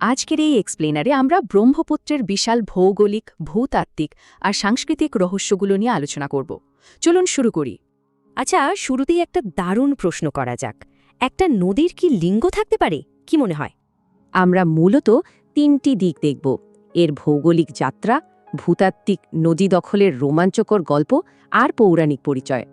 আজকের এই এক্সপ্লেনারে আমরা ব্রহ্মপুত্রের বিশাল ভৌগোলিক ভূতাত্ত্বিক আর সাংস্কৃতিক রহস্যগুলো নিয়ে আলোচনা করব। চলুন শুরু করি। আচ্ছা, শুরুতেই একটা দারুণ প্রশ্ন করা যাক। একটা নদীর কি লিঙ্গ থাকতে পারে, কি মনে হয়? আমরা মূলত তিনটি দিক দেখব: এর ভৌগোলিক যাত্রা, ভূতাত্ত্বিক নদী দখলের রোমাঞ্চকর গল্প আর পৌরাণিক পরিচয়।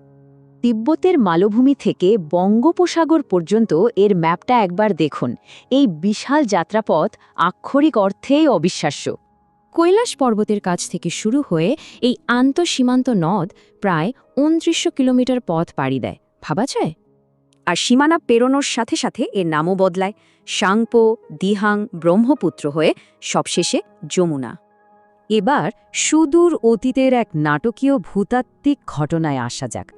তিব্বতের মালভূমি থেকে বঙ্গোপসাগর পর্যন্ত এর ম্যাপটা একবার দেখুন। এই বিশাল যাত্রাপথ আক্ষরিক অর্থেই অবিশ্বাস্য। কৈলাস পর্বতের কাছ থেকে শুরু হয়ে এই আন্তঃসীমান্ত নদ প্রায় ২৯০০ কিলোমিটার পথ পাড়ি দেয়, ভাবা যায়? আর সীমানা পেরোনোর সাথে সাথে এর নামও বদলায়, সাংপো, দিহাং, ব্রহ্মপুত্র হয়ে সবশেষে যমুনা। এবার সুদূর অতীতের এক নাটকীয় ভূতাত্ত্বিক ঘটনায় আসা যাক।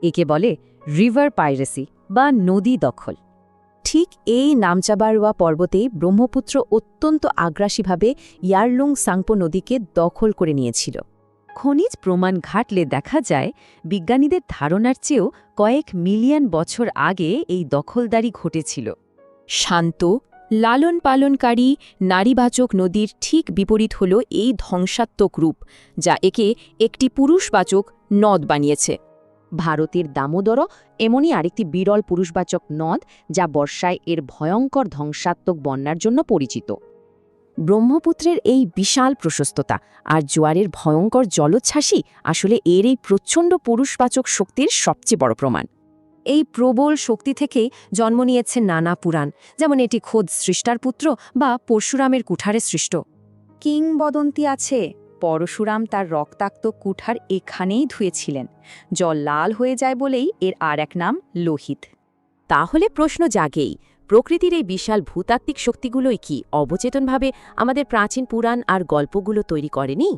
একে বলে রিভার পাইরেসি বা নদী দখল। ঠিক এই নামচাবারোয়া পর্বতেই ব্রহ্মপুত্র অত্যন্ত আগ্রাসীভাবে ইয়ারলুং সাংপো নদীকে দখল করে নিয়েছিল। খনিজ প্রমাণ ঘাটলে দেখা যায় বিজ্ঞানীদের ধারণার চেয়েও কয়েক মিলিয়ন বছর আগে এই দখলদারি ঘটেছিল। শান্ত, লালন পালনকারী নারীবাচক নদীর ঠিক বিপরীত হল এই ধ্বংসাত্মক রূপ, যা একে একটি পুরুষবাচক নদ বানিয়েছে। ভারতের দামোদরও এমনই আরেকটি বিরল পুরুষবাচক নদ, যা বর্ষায় এর ভয়ঙ্কর ধ্বংসাত্মক বন্যার জন্য পরিচিত। ব্রহ্মপুত্রের এই বিশাল প্রশস্ততা আর জোয়ারের ভয়ঙ্কর জলোচ্ছ্বাসই আসলে এর এই প্রচণ্ড পুরুষবাচক শক্তির সবচেয়ে বড় প্রমাণ। এই প্রবল শক্তি থেকেই জন্ম নিয়েছে নানা পুরাণ, যেমন এটি খোদ সৃষ্টার পুত্র বা পরশুরামের কুঠারে সৃষ্ট। কিংবদন্তি আছে পরশুরাম তার রক্তাক্ত কুঠার এখানেই ধুয়েছিলেন। জল লাল হয়ে যায় বলেই এর আর এক নাম লোহিত। তাহলে প্রশ্ন জাগেই, প্রকৃতির এই বিশাল ভূতাত্ত্বিক শক্তিগুলোই কি অবচেতনভাবে আমাদের প্রাচীন পুরাণ আর গল্পগুলো তৈরি করেনি?